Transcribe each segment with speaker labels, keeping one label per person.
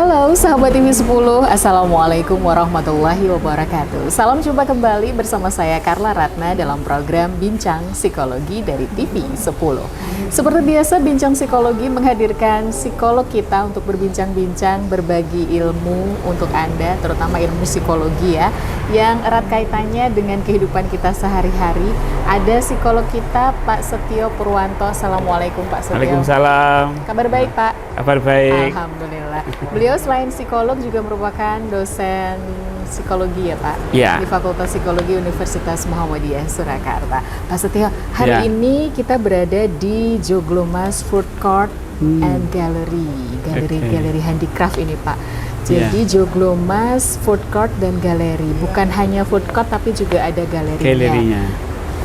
Speaker 1: Halo sahabat TV10, Assalamualaikum warahmatullahi wabarakatuh. Salam jumpa kembali bersama saya Carla Ratna dalam program Bincang Psikologi dari TV10. Seperti biasa, Bincang Psikologi menghadirkan psikolog kita untuk berbincang-bincang, berbagi ilmu untuk Anda, terutama ilmu psikologi ya, yang erat kaitannya dengan kehidupan kita sehari-hari. Ada psikolog kita, Pak Setio Purwanto. Assalamualaikum Pak Setio.
Speaker 2: Waalaikumsalam.
Speaker 1: Kabar baik Pak?
Speaker 2: Kabar baik.
Speaker 1: Alhamdulillah. Beliau selain psikolog juga merupakan dosen psikologi ya Pak?
Speaker 2: Ya.
Speaker 1: Di Fakultas Psikologi Universitas Muhammadiyah Surakarta. Pak Setio, hari
Speaker 2: Ya.
Speaker 1: ini kita berada di Joglomas Food Court and Gallery. Galeri handicraft ini Pak. Jadi Joglomas Food Court dan Galeri. Bukan hanya food court tapi juga ada galerinya.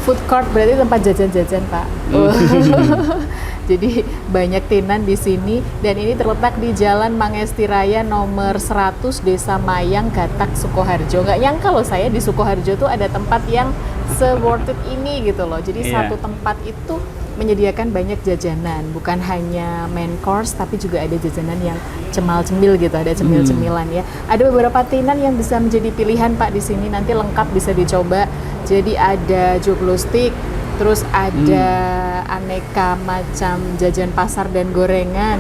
Speaker 1: Food court berarti tempat jajan-jajan Pak. Jadi banyak tenan di sini dan ini terletak di Jalan Mangesti Raya nomor 100 Desa Mayang, Gatak, Sukoharjo. Nggak nyangka loh saya di Sukoharjo tuh ada tempat yang se-worth it ini gitu loh. Jadi satu tempat itu menyediakan banyak jajanan, bukan hanya main course tapi juga ada jajanan yang cemal-cemil gitu, ada cemil-cemilan ya. Ada beberapa tenan yang bisa menjadi pilihan Pak di sini, nanti lengkap bisa dicoba. Jadi ada joglo stick, terus ada aneka macam jajan pasar dan gorengan,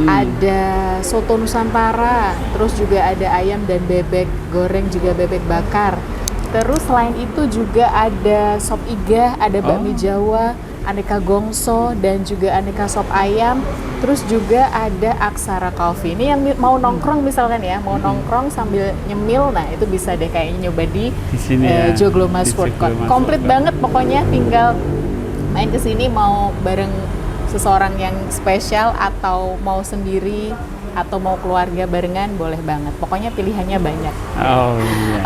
Speaker 1: ada soto Nusantara, terus juga ada ayam dan bebek goreng, juga bebek bakar. Terus selain itu juga ada sop iga, ada bakmi Jawa, aneka gongso, dan juga aneka sop ayam. Terus juga ada Aksara Coffee. Ini yang mau nongkrong misalkan ya, mau nongkrong sambil nyemil, nah itu bisa deh kayaknya nyoba di
Speaker 2: sini
Speaker 1: Joglomas Food Court. Komplit banget pokoknya, tinggal main ke sini mau bareng seseorang yang spesial atau mau sendiri atau mau keluarga barengan boleh banget. Pokoknya pilihannya banyak.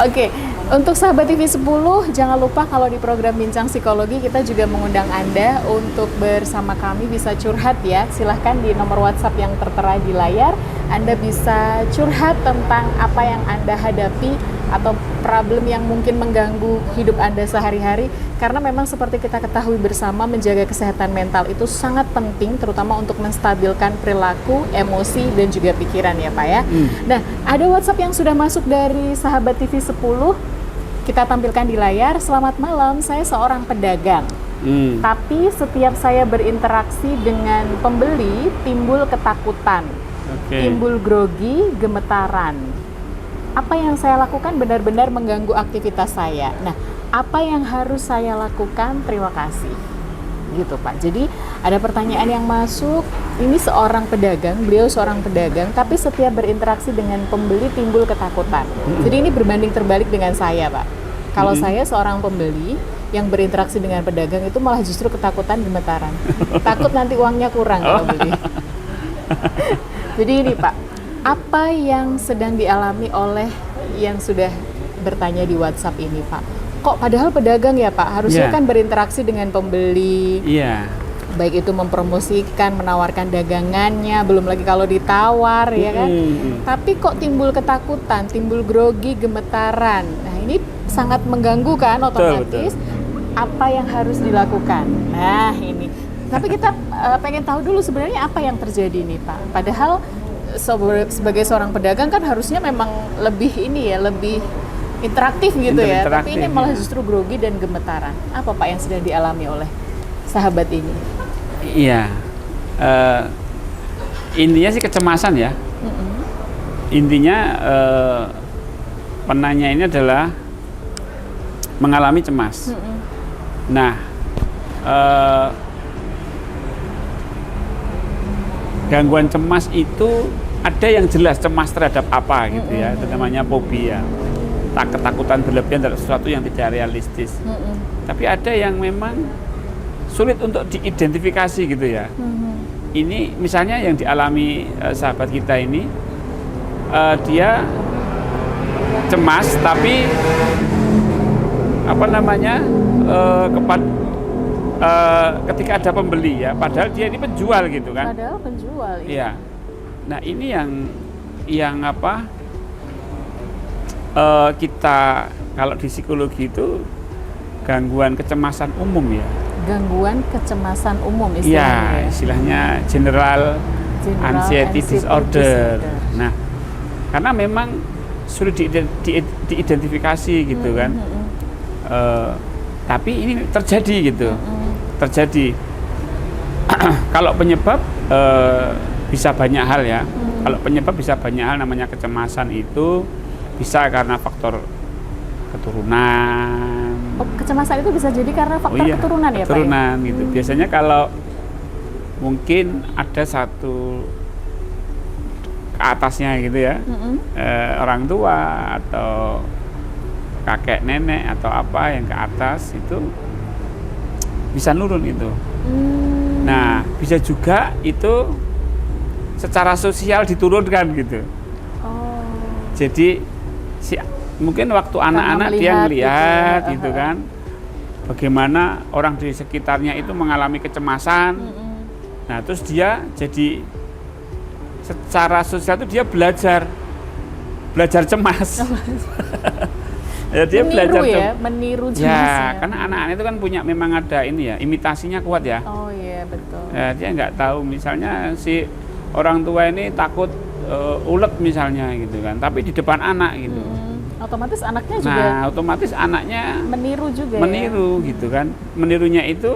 Speaker 1: Oke. Untuk sahabat TV10, jangan lupa kalau di program Bincang Psikologi kita juga mengundang Anda untuk bersama kami bisa curhat ya. Silahkan di nomor WhatsApp yang tertera di layar, Anda bisa curhat tentang apa yang Anda hadapi atau problem yang mungkin mengganggu hidup Anda sehari-hari. Karena memang seperti kita ketahui bersama, menjaga kesehatan mental itu sangat penting, terutama untuk menstabilkan perilaku, emosi, dan juga pikiran ya Pak ya. Nah, ada WhatsApp yang sudah masuk dari sahabat TV10. Kita tampilkan di layar. Selamat malam, saya seorang pedagang. Tapi setiap saya berinteraksi dengan pembeli, timbul ketakutan, timbul grogi, gemetaran. Apa yang saya lakukan benar-benar mengganggu aktivitas saya. Nah, apa yang harus saya lakukan? Terima kasih. Gitu Pak. Jadi ada pertanyaan yang masuk. Ini seorang pedagang, beliau seorang pedagang, tapi setiap berinteraksi dengan pembeli timbul ketakutan. Jadi ini berbanding terbalik dengan saya Pak. Kalau saya seorang pembeli yang berinteraksi dengan pedagang itu malah justru ketakutan, gemetaran. Takut nanti uangnya kurang kalau beli. Jadi ini Pak, apa yang sedang dialami oleh yang sudah bertanya di WhatsApp ini Pak? Kok padahal pedagang ya Pak, harusnya kan berinteraksi dengan pembeli. Baik itu mempromosikan, menawarkan dagangannya, belum lagi kalau ditawar ya kan. Tapi kok timbul ketakutan, timbul grogi, gemetaran. Nah ini sangat mengganggu kan otomatis. Apa yang harus dilakukan? Nah ini. Tapi kita pengen tahu dulu sebenarnya apa yang terjadi nih Pak. Padahal sebagai seorang pedagang kan harusnya memang lebih ini ya, lebih interaktif gitu ya. Tapi ini malah justru grogi dan gemetaran. Apa Pak yang sedang dialami oleh sahabat ini?
Speaker 2: Iya, intinya sih kecemasan ya. Intinya penanya ini adalah mengalami cemas. Nah, gangguan cemas itu ada yang jelas cemas terhadap apa gitu ya, itu namanya fobia. Ketakutan berlebihan terhadap sesuatu yang tidak realistis. Tapi ada yang memang sulit untuk diidentifikasi gitu ya. Ini misalnya yang dialami sahabat kita ini, dia cemas tapi apa namanya ketika ada pembeli ya, padahal dia ini penjual gitu kan.
Speaker 1: Padahal penjual.
Speaker 2: Iya. Nah ini yang apa? Kita kalau di psikologi itu gangguan kecemasan umum ya.
Speaker 1: Gangguan kecemasan umum istilahnya.
Speaker 2: Iya, istilahnya general anxiety disorder. Nah, karena memang sulit diidentifikasi gitu kan. Tapi ini terjadi gitu, terjadi. Kalau penyebab bisa banyak hal ya. Kalau penyebab bisa banyak hal, namanya kecemasan itu bisa karena faktor keturunan.
Speaker 1: Oh, kecemasan itu bisa jadi karena faktor keturunan ya Pak?
Speaker 2: Keturunan gitu. Biasanya kalau mungkin ada satu ke atasnya gitu ya, orang tua atau kakek nenek atau apa yang ke atas itu bisa nurun itu. Nah, bisa juga itu secara sosial diturunkan gitu.
Speaker 1: Oh.
Speaker 2: Jadi mungkin waktu anak-anak dia melihat gitu kan, bagaimana orang di sekitarnya itu mengalami kecemasan. Nah, terus dia jadi secara sosial itu dia belajar cemas. Ya, dia
Speaker 1: meniru ya, meniru cemasnya.
Speaker 2: Ya, karena anak-anak itu kan punya, memang ada ini ya, imitasinya kuat ya.
Speaker 1: Oh iya, betul.
Speaker 2: Ya, dia nggak tahu, misalnya si orang tua ini takut ulet misalnya gitu kan, tapi di depan anak gitu.
Speaker 1: Otomatis anaknya juga.
Speaker 2: Nah, otomatis anaknya
Speaker 1: meniru juga.
Speaker 2: Meniru ya? Gitu kan. Menirunya itu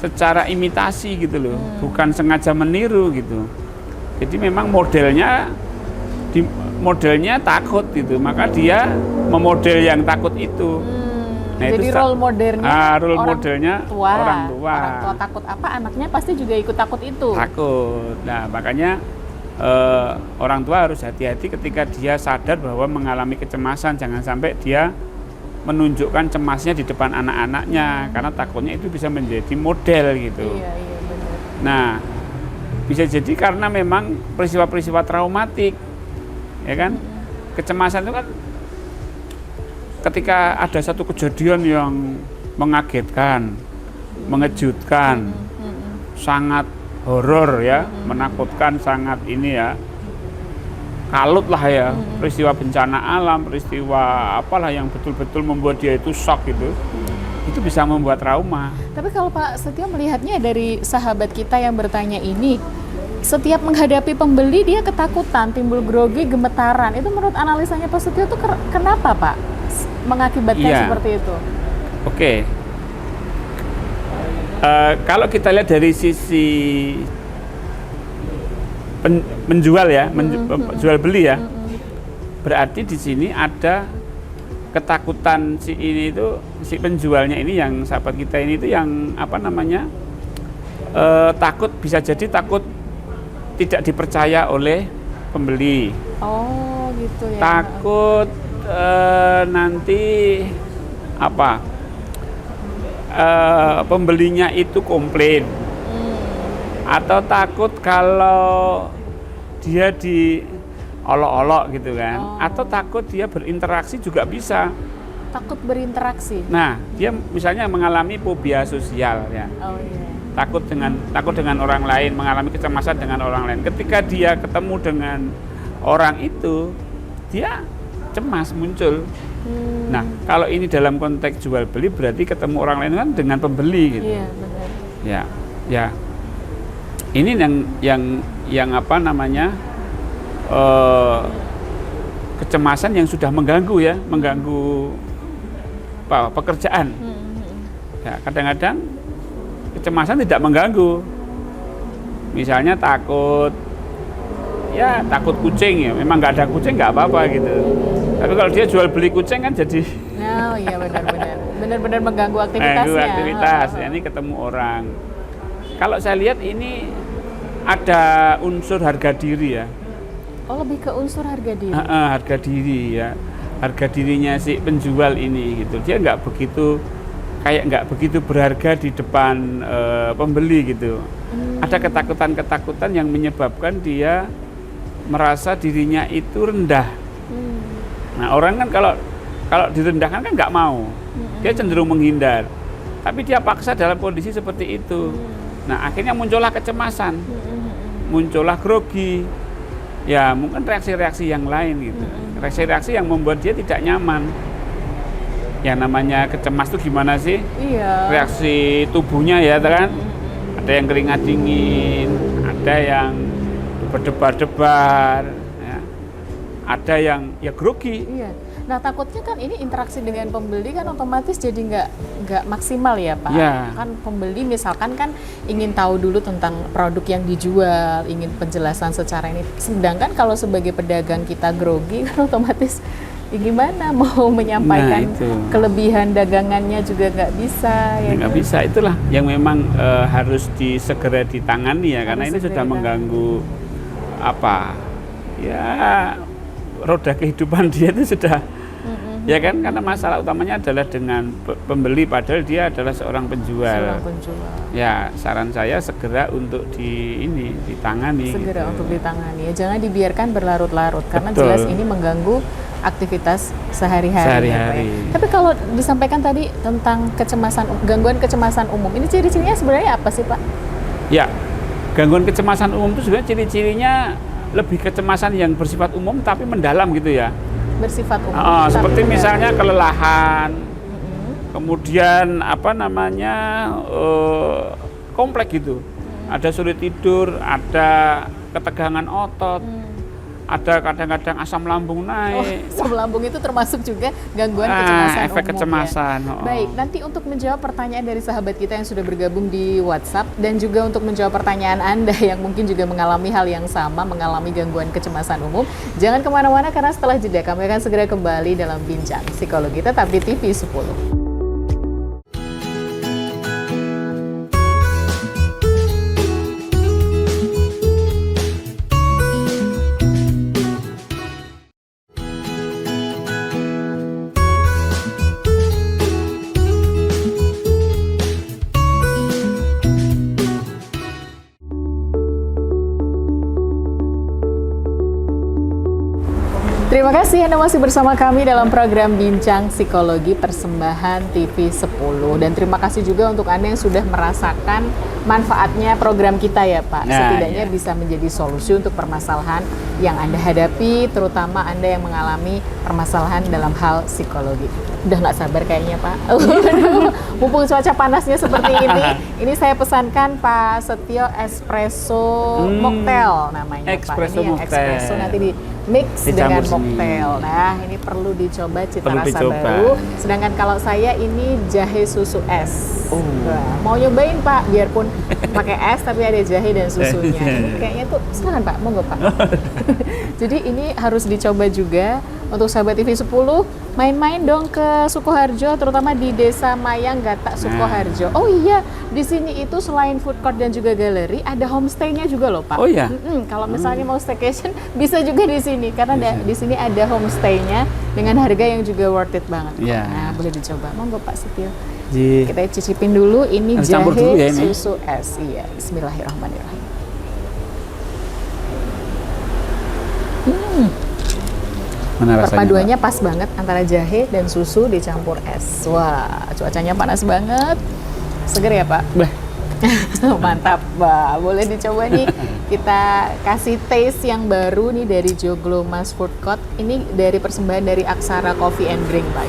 Speaker 2: secara imitasi gitu loh, bukan sengaja meniru gitu. Jadi memang modelnya takut gitu, maka dia memodel yang takut itu. Nah,
Speaker 1: jadi
Speaker 2: itu
Speaker 1: role modelnya
Speaker 2: orang tua
Speaker 1: takut apa, anaknya pasti juga ikut takut itu.
Speaker 2: Takut. Nah, makanya orang tua harus hati-hati ketika dia sadar bahwa mengalami kecemasan. Jangan sampai dia menunjukkan cemasnya di depan anak-anaknya, karena takutnya itu bisa menjadi model gitu.
Speaker 1: Iya, benar.
Speaker 2: Nah, bisa jadi karena memang peristiwa-peristiwa traumatik, ya kan? Kecemasan itu kan ketika ada satu kejadian yang mengagetkan, mengejutkan, sangat horor ya, menakutkan, sangat ini ya, kalut lah ya, peristiwa bencana alam, peristiwa apalah yang betul-betul membuat dia itu shock gitu, itu bisa membuat trauma.
Speaker 1: Tapi kalau Pak Setio melihatnya dari sahabat kita yang bertanya ini, setiap menghadapi pembeli dia ketakutan, timbul grogi, gemetaran. Itu menurut analisanya Pak Setio itu kenapa Pak mengakibatkan seperti itu?
Speaker 2: Oke. Kalau kita lihat dari sisi penjual ya, jual beli ya, berarti di sini ada ketakutan si ini itu, si penjualnya ini, yang sahabat kita ini itu yang apa namanya, takut, bisa jadi takut tidak dipercaya oleh pembeli.
Speaker 1: Oh gitu ya.
Speaker 2: Takut nanti apa, pembelinya itu komplain, atau takut kalau dia diolok-olok gitu kan, atau takut dia berinteraksi juga bisa.
Speaker 1: Takut berinteraksi.
Speaker 2: Nah, dia misalnya mengalami fobia sosial ya.
Speaker 1: Oh iya.
Speaker 2: Takut dengan orang lain, mengalami kecemasan dengan orang lain. Ketika dia ketemu dengan orang itu, dia cemas muncul. Nah, kalau ini dalam konteks jual beli, berarti ketemu orang lain kan dengan pembeli gitu.
Speaker 1: Iya, benar.
Speaker 2: Ya. Ini yang apa namanya, kecemasan yang sudah mengganggu ya, mengganggu pekerjaan. Ya, kadang-kadang kecemasan tidak mengganggu. Misalnya takut kucing ya, memang nggak ada kucing nggak apa-apa gitu. Tapi kalau dia jual beli kucing kan jadi
Speaker 1: iya benar-benar mengganggu aktivitasnya.
Speaker 2: Aktivitas. Ya, ini ketemu orang. Kalau saya lihat ini ada unsur harga diri ya.
Speaker 1: Oh, lebih ke unsur harga diri.
Speaker 2: Harga diri ya, harga dirinya si penjual ini gitu. Dia nggak begitu berharga di depan pembeli gitu. Ada ketakutan yang menyebabkan dia merasa dirinya itu rendah. Nah, orang kan kalau direndahkan kan nggak mau, dia cenderung menghindar. Tapi dia paksa dalam kondisi seperti itu. Nah, akhirnya muncullah kecemasan, muncullah grogi. Ya, mungkin reaksi-reaksi yang lain gitu. Reaksi-reaksi yang membuat dia tidak nyaman. Yang namanya kecemas itu gimana sih?
Speaker 1: Iya.
Speaker 2: Reaksi tubuhnya ya kan? Ada yang keringat dingin, ada yang berdebar-debar, ya. ada yang ya grogi.
Speaker 1: Iya. Nah takutnya kan ini interaksi dengan pembeli kan otomatis jadi nggak maksimal ya Pak.
Speaker 2: Ya.
Speaker 1: Kan pembeli misalkan kan ingin tahu dulu tentang produk yang dijual, ingin penjelasan secara ini. Sedangkan kalau sebagai pedagang kita grogi kan otomatis ya gimana mau menyampaikan kelebihan dagangannya juga nggak bisa. Ya
Speaker 2: nggak bisa, itulah yang memang harus segera ditangani ya, karena ini sudah mengganggu apa ya roda kehidupan dia itu sudah ya kan, karena masalah utamanya adalah dengan pembeli padahal dia adalah seorang penjual. Ya saran saya segera untuk ditangani.
Speaker 1: Segera
Speaker 2: gitu.
Speaker 1: untuk ditangani ya, jangan dibiarkan berlarut-larut karena jelas ini mengganggu aktivitas sehari-hari. Ya, Pak, ya. Tapi kalau disampaikan tadi tentang gangguan kecemasan umum, ini ciri-cirinya sebenarnya apa sih Pak?
Speaker 2: Ya, gangguan kecemasan umum itu sebenarnya ciri-cirinya lebih kecemasan yang bersifat umum tapi mendalam gitu ya.
Speaker 1: Bersifat umum.
Speaker 2: Seperti misalnya kelelahan, kemudian apa namanya kompleks gitu. Ada sulit tidur, ada ketegangan otot, ada kadang-kadang asam lambung naik.
Speaker 1: Asam lambung itu termasuk juga gangguan kecemasan
Speaker 2: efek
Speaker 1: umum.
Speaker 2: Kecemasan.
Speaker 1: Ya. Baik, nanti untuk menjawab pertanyaan dari sahabat kita yang sudah bergabung di WhatsApp dan juga untuk menjawab pertanyaan Anda yang mungkin juga mengalami hal yang sama, mengalami gangguan kecemasan umum, jangan kemana-mana karena setelah jeda kami akan segera kembali dalam Bincang Psikologi tetap di TV 10. Terima kasih Anda masih bersama kami dalam program Bincang Psikologi persembahan TV 10. Dan terima kasih juga untuk Anda yang sudah merasakan manfaatnya program kita ya Pak. Setidaknya bisa menjadi solusi untuk permasalahan yang Anda hadapi, terutama Anda yang mengalami permasalahan dalam hal psikologi. Udah nggak sabar kayaknya Pak. Mumpung cuaca panasnya seperti ini saya pesankan Pak Setio espresso mocktail namanya Pak. Ini yang espresso nanti di mix dengan mocktail. Nah, ini perlu dicoba cita rasa baru. Sedangkan kalau saya ini jahe susu es. Nah, mau nyobain Pak, biarpun pakai es tapi ada jahe dan susunya. Ini kayaknya tuh silakan Pak, monggo Pak. Jadi ini harus dicoba juga. Untuk sahabat TV 10, main-main dong ke Sukoharjo, terutama di Desa Mayang Gatak Sukoharjo. Oh iya, di sini itu selain food court dan juga galeri, ada homestay-nya juga loh Pak.
Speaker 2: Oh iya.
Speaker 1: Kalau misalnya mau staycation, bisa juga di sini karena di sini ada homestay-nya dengan harga yang juga worth it banget. Nah, boleh dicoba. Monggo Pak Setio. Kita cicipin dulu ini jahe susu es. Iya, bismillahirrahmanirrahim. Perpaduannya pas banget antara jahe dan susu dicampur es. Wah, cuacanya panas banget. Seger ya Pak? Mantap, Pak. Boleh dicoba nih. Kita kasih taste yang baru nih dari Joglo Mas Food Court. Ini dari persembahan dari Aksara Coffee and Drink Pak.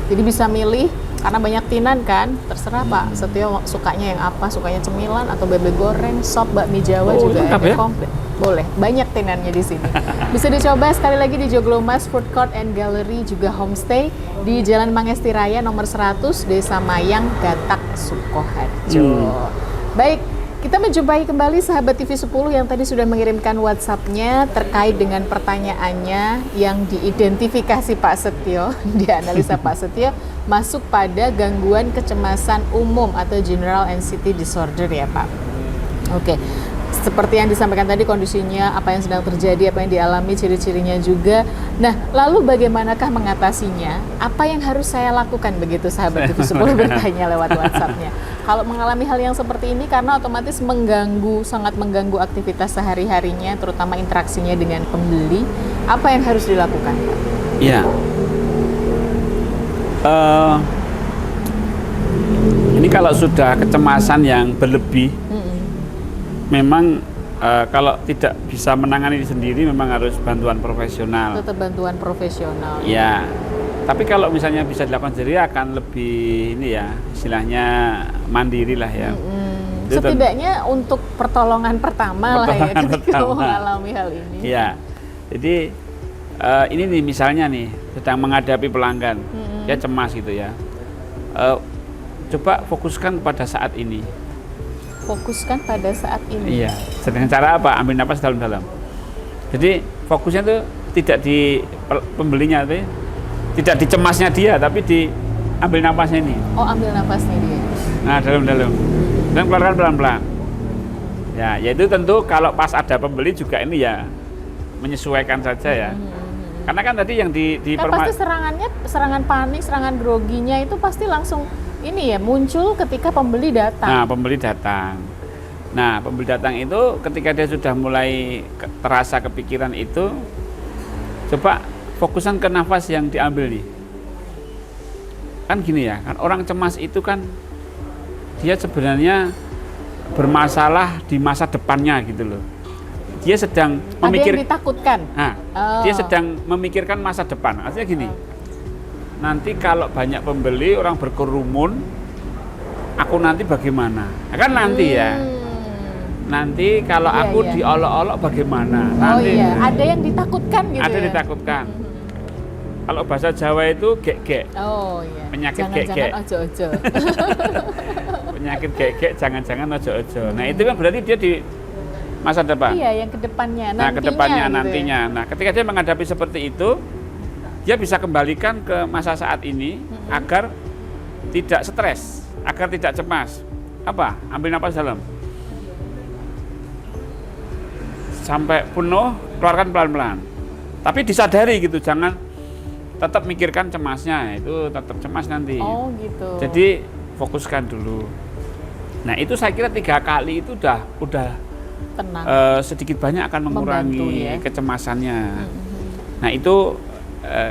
Speaker 1: Jadi bisa milih karena banyak tinan kan. Terserah Pak Setio sukanya yang apa, sukanya cemilan atau bebek goreng, sop, bakmi Jawa juga ada komplit. Boleh, banyak tinannya di sini. Bisa dicoba sekali lagi di Joglo Mas Food Court and Gallery juga homestay di Jalan Mangesti Raya nomor 100 Desa Mayang Gatak Sukoharjo. Baik, kita menjumpai kembali sahabat TV 10 yang tadi sudah mengirimkan WhatsApp-nya terkait dengan pertanyaannya yang diidentifikasi Pak Setio, dianalisa Pak Setio masuk pada gangguan kecemasan umum atau General Anxiety Disorder ya Pak. Oke. Seperti yang disampaikan tadi kondisinya, apa yang sedang terjadi, apa yang dialami, ciri-cirinya juga. Nah, lalu bagaimanakah mengatasinya? Apa yang harus saya lakukan begitu sahabat TV 10 bertanya lewat WhatsApp-nya. Kalau mengalami hal yang seperti ini karena otomatis sangat mengganggu aktivitas sehari-harinya, terutama interaksinya dengan pembeli, apa yang harus dilakukan?
Speaker 2: Ya. Ini kalau sudah kecemasan yang berlebih, memang kalau tidak bisa menangani sendiri memang harus bantuan profesional.
Speaker 1: Tetap bantuan profesional.
Speaker 2: Ya, tapi kalau misalnya bisa dilakukan sendiri akan lebih ini ya, istilahnya mandiri lah ya.
Speaker 1: Setidaknya untuk pertolongan pertama lah ya ketika mengalami hal ini.
Speaker 2: Ya, jadi ini nih misalnya nih sedang menghadapi pelanggan, dia cemas gitu ya. Coba fokuskan pada saat ini.
Speaker 1: Fokuskan pada saat ini.
Speaker 2: Iya. Dengan cara apa? Ambil napas dalam-dalam. Jadi fokusnya tuh tidak di pembelinya, tidak di cemasnya dia, tapi di ambil napasnya ini.
Speaker 1: Oh, ambil nafasnya dia.
Speaker 2: Nah, dalam-dalam. Dan keluarkan pelan-pelan. Ya, yaitu tentu kalau pas ada pembeli juga ini ya menyesuaikan saja ya. Karena kan tadi yang di
Speaker 1: Kan pasti serangan panik, serangan groginya itu pasti langsung ini ya muncul ketika pembeli datang.
Speaker 2: Nah, pembeli datang. Nah, pembeli datang itu ketika dia sudah mulai terasa kepikiran itu, coba fokusan ke nafas yang diambil nih. Kan gini ya, kan orang cemas itu kan dia sebenarnya bermasalah di masa depannya gitu loh. Dia sedang
Speaker 1: Ada yang ditakutkan.
Speaker 2: Nah, dia sedang memikirkan masa depan. Artinya gini, nanti kalau banyak pembeli, orang berkerumun, aku nanti bagaimana? Nah, kan nanti ya. Nanti kalau
Speaker 1: Iya,
Speaker 2: aku
Speaker 1: iya.
Speaker 2: diolok-olok bagaimana?
Speaker 1: Oh
Speaker 2: Nanti
Speaker 1: iya, ada yang ditakutkan gitu.
Speaker 2: ada
Speaker 1: ya?
Speaker 2: ditakutkan. Kalau bahasa Jawa itu gek-gek.
Speaker 1: Oh iya.
Speaker 2: Penyakit
Speaker 1: Jangan-jangan
Speaker 2: gek-gek.
Speaker 1: ojo-ojo.
Speaker 2: Penyakit gek-gek, jangan-jangan ojo-ojo. Nah, itu kan berarti dia di masa depan.
Speaker 1: Iya, yang kedepannya,
Speaker 2: Nah, kedepannya
Speaker 1: gitu ya.
Speaker 2: nantinya. Nah, ketika dia menghadapi seperti itu, dia bisa kembalikan ke masa saat ini agar tidak stres, agar tidak cemas. Apa? Ambil napas dalam. Sampai penuh, keluarkan pelan-pelan. Tapi disadari gitu, jangan tetap mikirkan cemasnya, itu tetap cemas nanti.
Speaker 1: Oh gitu.
Speaker 2: Jadi fokuskan dulu. Nah, itu saya kira 3 kali itu udah
Speaker 1: tenang.
Speaker 2: sedikit banyak akan mengurangi
Speaker 1: Membantu, ya.
Speaker 2: kecemasannya. Nah, itu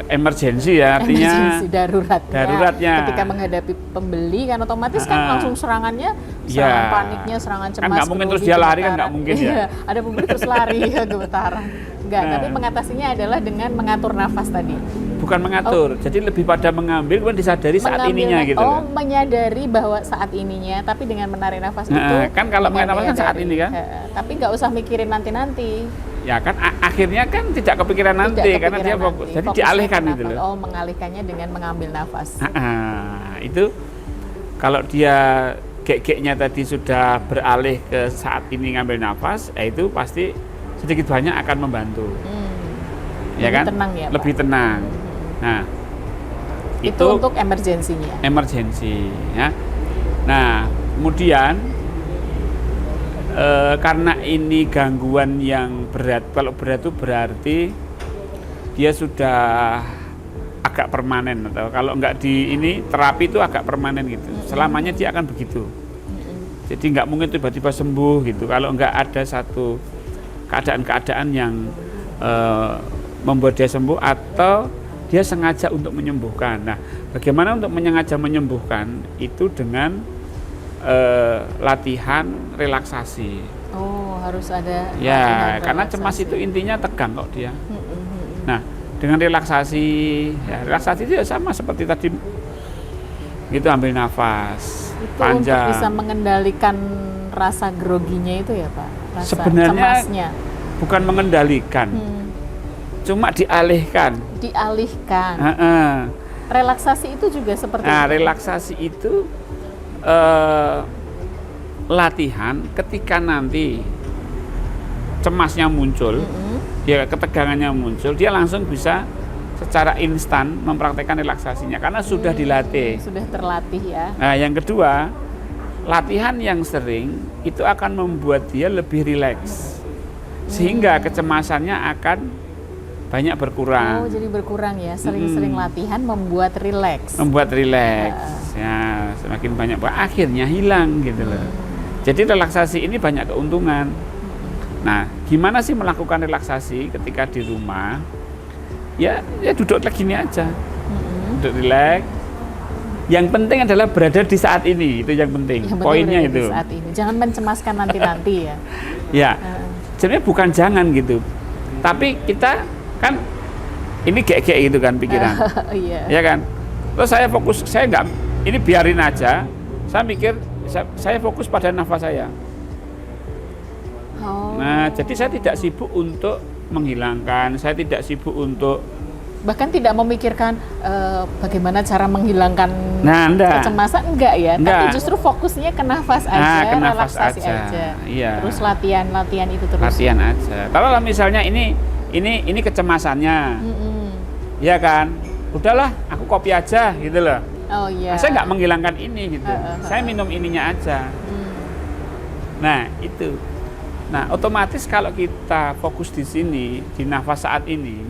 Speaker 2: emergensi ya, artinya
Speaker 1: Emergency, darurat.
Speaker 2: daruratnya.
Speaker 1: Ketika menghadapi pembeli kan otomatis kan langsung serangannya, serangan
Speaker 2: Ya.
Speaker 1: paniknya, serangan cemas.
Speaker 2: Kan nggak mungkin terus
Speaker 1: grogi,
Speaker 2: dia lari, kan
Speaker 1: gemetaran.
Speaker 2: nggak mungkin ya.
Speaker 1: Iya, ada pembeli terus lari ya gemetaran. Enggak,
Speaker 2: Nah.
Speaker 1: tapi mengatasinya adalah dengan mengatur nafas tadi.
Speaker 2: bukan mengatur, jadi lebih pada mengambil kemudian disadari saat
Speaker 1: Mengambil
Speaker 2: ininya gitu.
Speaker 1: Oh, menyadari bahwa saat ininya, tapi dengan menarik nafas itu.
Speaker 2: Kan kalau menarik nafas kan saat
Speaker 1: menyadari.
Speaker 2: ini kan.
Speaker 1: Tapi nggak usah mikirin nanti-nanti.
Speaker 2: Ya kan akhirnya kan tidak kepikiran nanti
Speaker 1: Tidak
Speaker 2: karena dia
Speaker 1: kepikiran
Speaker 2: fokus.
Speaker 1: nanti.
Speaker 2: Jadi
Speaker 1: Fokusnya
Speaker 2: dialihkan
Speaker 1: ke
Speaker 2: gitu
Speaker 1: nafas.
Speaker 2: loh.
Speaker 1: Oh, mengalihkannya dengan mengambil nafas.
Speaker 2: Itu kalau dia gek-geknya tadi sudah beralih ke saat ini ngambil nafas, itu pasti sedikit banyak akan membantu. Ya
Speaker 1: Lebih
Speaker 2: kan?
Speaker 1: tenang ya, Pak?
Speaker 2: Lebih tenang. Nah,
Speaker 1: Itu untuk emergensinya.
Speaker 2: emergensi ya. Nah, kemudian karena ini gangguan yang berat, kalau berat itu berarti dia sudah agak permanen, atau kalau enggak di ini terapi itu agak permanen gitu. Selamanya dia akan begitu. Jadi nggak mungkin tiba-tiba sembuh gitu. Kalau enggak ada satu keadaan-keadaan yang membuat dia sembuh atau dia sengaja untuk menyembuhkan. Nah, bagaimana untuk menyengaja menyembuhkan itu dengan latihan relaksasi.
Speaker 1: Oh, harus ada.
Speaker 2: Ya,
Speaker 1: latihan
Speaker 2: karena
Speaker 1: relaksasi.
Speaker 2: cemas itu intinya tegang kok dia. Nah, dengan relaksasi, ya relaksasi itu ya sama seperti tadi. Gitu, ambil nafas
Speaker 1: Itu
Speaker 2: panjang.
Speaker 1: untuk bisa mengendalikan rasa groginya itu ya, Pak. Rasa
Speaker 2: Sebenarnya
Speaker 1: cemasnya.
Speaker 2: bukan mengendalikan, cuma dialihkan.
Speaker 1: Dialihkan.
Speaker 2: Heeh.
Speaker 1: Relaksasi itu juga seperti
Speaker 2: Nah,
Speaker 1: itu.
Speaker 2: relaksasi itu latihan ketika nanti cemasnya muncul, dia ketegangannya muncul, dia langsung bisa secara instan mempraktekkan relaksasinya karena sudah dilatih.
Speaker 1: Sudah terlatih ya.
Speaker 2: Nah, yang kedua, latihan yang sering itu akan membuat dia lebih rileks, sehingga kecemasannya akan banyak berkurang.
Speaker 1: Oh, jadi berkurang ya. Sering-sering latihan membuat rileks.
Speaker 2: Membuat rileks. Ya, semakin banyak akhirnya hilang gitu loh. Jadi relaksasi ini banyak keuntungan. Nah, gimana sih melakukan relaksasi ketika di rumah? Ya duduk lagi gini aja. Duduk rileks. Yang penting adalah berada di saat ini, itu yang penting.
Speaker 1: Yang penting
Speaker 2: Poinnya
Speaker 1: berada di
Speaker 2: itu.
Speaker 1: saat ini. Jangan mencemaskan nanti-nanti ya.
Speaker 2: Ya. Sebenarnya bukan jangan gitu. Tapi kita kan ini gek-gek gitu kan pikiran.
Speaker 1: Iya.
Speaker 2: Ya kan? Terus saya fokus, saya enggak, ini biarin aja. Saya mikir, saya fokus pada nafas saya.
Speaker 1: Oh.
Speaker 2: Nah, jadi saya tidak sibuk untuk menghilangkan, saya tidak sibuk untuk
Speaker 1: bahkan tidak memikirkan bagaimana cara menghilangkan
Speaker 2: enggak.
Speaker 1: kecemasan, enggak ya,
Speaker 2: Enggak.
Speaker 1: tapi justru fokusnya ke nafas aja,
Speaker 2: ke nafas
Speaker 1: relaksasi
Speaker 2: aja.
Speaker 1: aja.
Speaker 2: Iya.
Speaker 1: Terus latihan itu terus.
Speaker 2: Latihan aja. Kalau misalnya ini kecemasannya, ya kan, udahlah, aku kopi aja gitu loh.
Speaker 1: Oh iya.
Speaker 2: Saya nggak menghilangkan ini gitu. Saya minum ininya aja. Nah itu. Nah otomatis kalau kita fokus di sini, di nafas saat ini,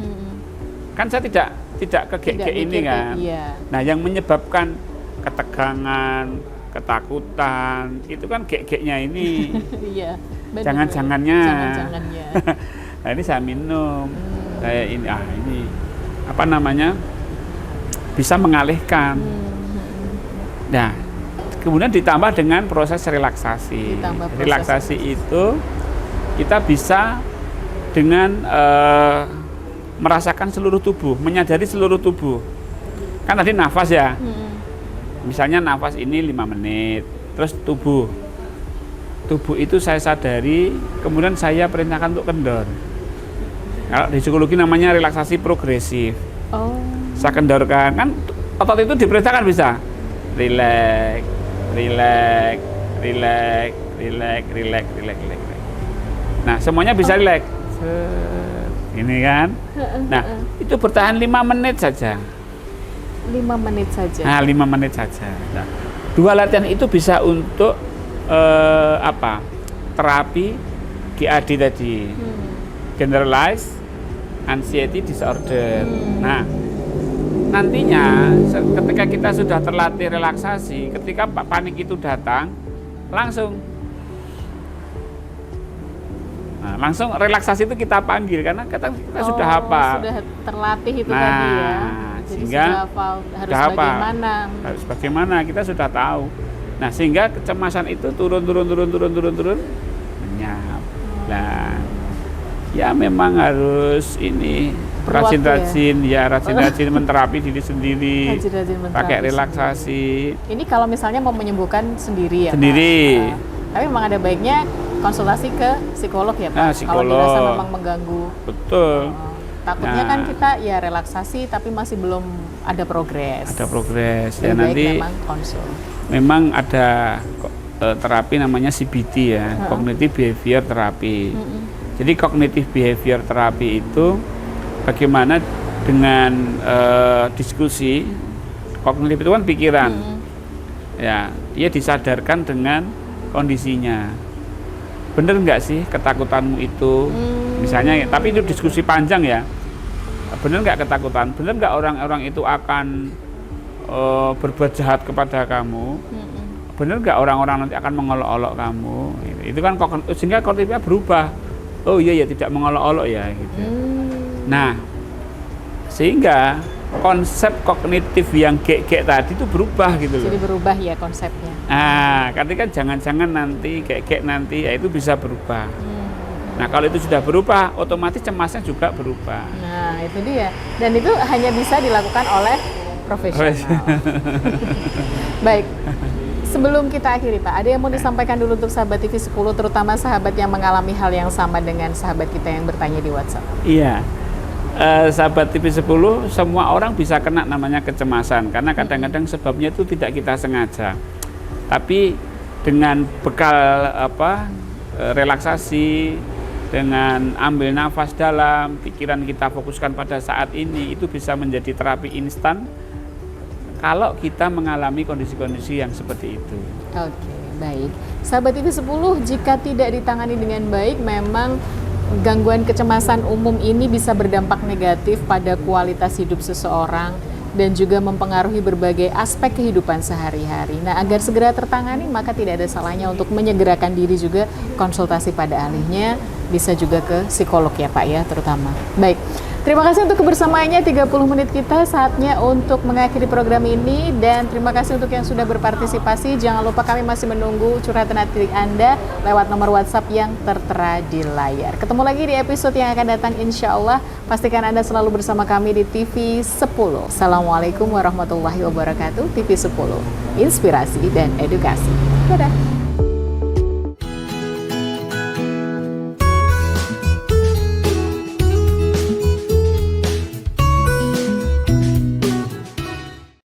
Speaker 2: kan saya tidak ke ini kan.
Speaker 1: Iya.
Speaker 2: Nah yang menyebabkan ketegangan, ketakutan, itu kan gek-geknya ini.
Speaker 1: Iya.
Speaker 2: Jangan-jangannya.
Speaker 1: Jangan-jangannya.
Speaker 2: Nah ini saya minum. Kayak ini, ini apa namanya? Bisa mengalihkan. Nah, kemudian ditambah dengan proses relaksasi. Relaksasi itu kita bisa dengan merasakan seluruh tubuh, menyadari seluruh tubuh. Kan tadi nafas ya. Misalnya nafas ini 5 menit, terus tubuh itu saya sadari, kemudian saya perintahkan untuk kendor. Kalau di psikologi namanya relaksasi progresif.
Speaker 1: Oh.
Speaker 2: Saya kendorkan, kan otot itu diperintahkan bisa rileks, rileks, rileks, rileks, rileks, rileks, rileks. Nah semuanya bisa rileks. Ini kan. Nah itu bertahan 5 menit saja.
Speaker 1: 5 menit saja.
Speaker 2: Nah 5 menit saja. Nah, 2 latihan itu bisa untuk terapi GAD tadi, Generalized Anxiety Disorder. Nah nantinya ketika kita sudah terlatih relaksasi, ketika panik itu datang, langsung relaksasi itu kita panggil karena kita sudah hafal.
Speaker 1: Sudah terlatih itu tadi ya. Jadi
Speaker 2: sehingga
Speaker 1: sudah hafal harus
Speaker 2: bagaimana kita sudah tahu. Nah, sehingga kecemasan itu turun lenyap. Nah, ya memang harus ini rajin-rajin menterapi diri sendiri. Pakai relaksasi.
Speaker 1: Ini kalau misalnya mau menyembuhkan sendiri ya.
Speaker 2: Sendiri.
Speaker 1: Tapi memang ada baiknya konsultasi ke psikolog ya Pak. Kalau dirasa memang mengganggu.
Speaker 2: Betul.
Speaker 1: Takutnya kan kita ya relaksasi tapi masih belum ada progres.
Speaker 2: Ada progres.
Speaker 1: Ya nanti
Speaker 2: memang
Speaker 1: konsul.
Speaker 2: Memang ada terapi namanya CBT ya, Cognitive Behavior Therapy. Jadi Cognitive Behavior Therapy itu bagaimana dengan diskusi. Kognitif itu kan pikiran. Ya, dia disadarkan dengan kondisinya. Bener nggak sih ketakutanmu itu? Misalnya, tapi itu diskusi panjang ya. Bener nggak ketakutan? Bener nggak orang-orang itu akan berbuat jahat kepada kamu? Bener nggak orang-orang nanti akan mengolok-olok kamu? Itu kan sehingga kognitifnya berubah. Oh iya ya, tidak mengolok-olok ya gitu. Nah, sehingga konsep kognitif yang gek-gek tadi itu berubah gitu loh.
Speaker 1: Jadi berubah ya konsepnya.
Speaker 2: Nah, kan jangan-jangan nanti gek-gek nanti ya itu bisa berubah. Nah, kalau itu sudah berubah, otomatis cemasnya juga berubah.
Speaker 1: Nah, itu dia. Dan itu hanya bisa dilakukan oleh profesional. Baik. Sebelum kita akhiri Pak, ada yang mau disampaikan dulu untuk sahabat TV 10, terutama sahabat yang mengalami hal yang sama dengan sahabat kita yang bertanya di WhatsApp.
Speaker 2: Iya. Sahabat TV 10, semua orang bisa kena namanya kecemasan karena kadang-kadang sebabnya itu tidak kita sengaja. Tapi dengan bekal relaksasi, dengan ambil nafas dalam, pikiran kita fokuskan pada saat ini, itu bisa menjadi terapi instan kalau kita mengalami kondisi-kondisi yang seperti itu.
Speaker 1: Oke, baik. Sahabat TV 10, jika tidak ditangani dengan baik, memang gangguan kecemasan umum ini bisa berdampak negatif pada kualitas hidup seseorang dan juga mempengaruhi berbagai aspek kehidupan sehari-hari. Nah, agar segera tertangani, maka tidak ada salahnya untuk menyegerakan diri juga konsultasi pada ahlinya, bisa juga ke psikolog ya Pak ya terutama. Baik, terima kasih untuk kebersamaannya 30 menit kita, saatnya untuk mengakhiri program ini dan terima kasih untuk yang sudah berpartisipasi. Jangan lupa kami masih menunggu curhatan hati Anda lewat nomor WhatsApp yang tertera di layar. Ketemu lagi di episode yang akan datang insya Allah. Pastikan Anda selalu bersama kami di TV 10. Assalamualaikum warahmatullahi wabarakatuh. TV 10, inspirasi dan edukasi. Dadah.